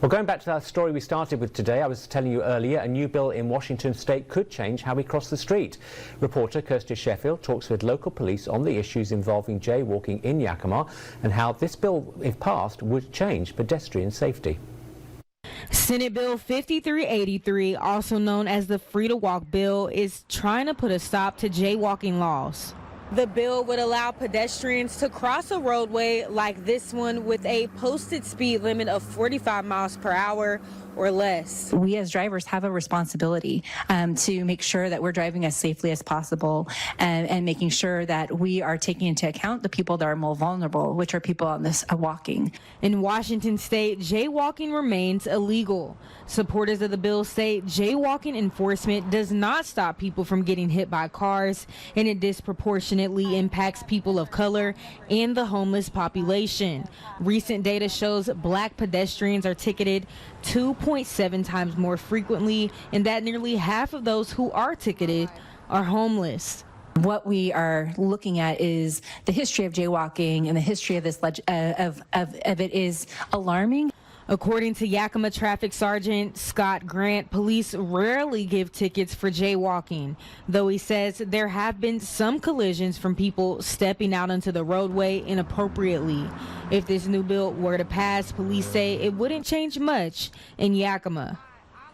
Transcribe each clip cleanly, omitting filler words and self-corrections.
Well, going back to that story we started with today, I was telling you earlier, a new bill in Washington state could change how we cross the street. Reporter Khirstia Sheffield talks with local police on the issues involving jaywalking in Yakima and how this bill, if passed, would change pedestrian safety. Senate Bill 5383, also known as the Free to Walk bill, is trying to put a stop to jaywalking laws. The bill would allow pedestrians to cross a roadway like this one with a posted speed limit of 45 miles per hour or less. We as drivers have a responsibility to make sure that we're driving as safely as possible and making sure that we are taking into account the people that are more vulnerable, which are people on this walking. In Washington state, jaywalking remains illegal. Supporters of the bill say jaywalking enforcement does not stop people from getting hit by cars, and it disproportionately impacts people of color and the homeless population. Recent data shows black pedestrians are ticketed 2.7 times more frequently, and that nearly half of those who are ticketed are homeless. What we are looking at is the history of jaywalking, and the history of this of it is alarming. According to Yakima Traffic Sergeant Scott Grant, police rarely give tickets for jaywalking, though he says there have been some collisions from people stepping out onto the roadway inappropriately. If this new bill were to pass, police say it wouldn't change much in Yakima.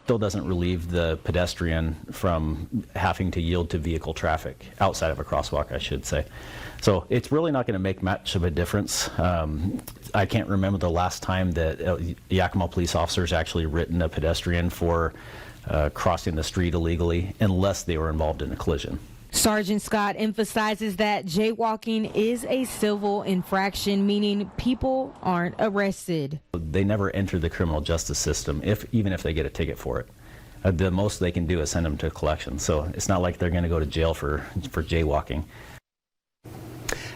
Still doesn't relieve the pedestrian from having to yield to vehicle traffic outside of a crosswalk, I should say. So it's really not going to make much of a difference. I can't remember the last time that Yakima police officers actually written a pedestrian for crossing the street illegally, unless they were involved in a collision. Sergeant Scott emphasizes that jaywalking is a civil infraction, meaning people aren't arrested. They never enter the criminal justice system, even if they get a ticket for it. The most they can do is send them to collection. So it's not like they're going to go to jail for jaywalking.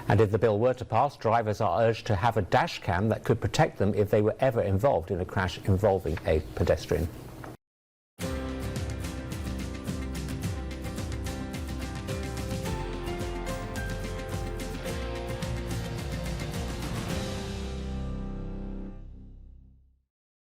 And if the bill were to pass, drivers are urged to have a dash cam that could protect them if they were ever involved in a crash involving a pedestrian.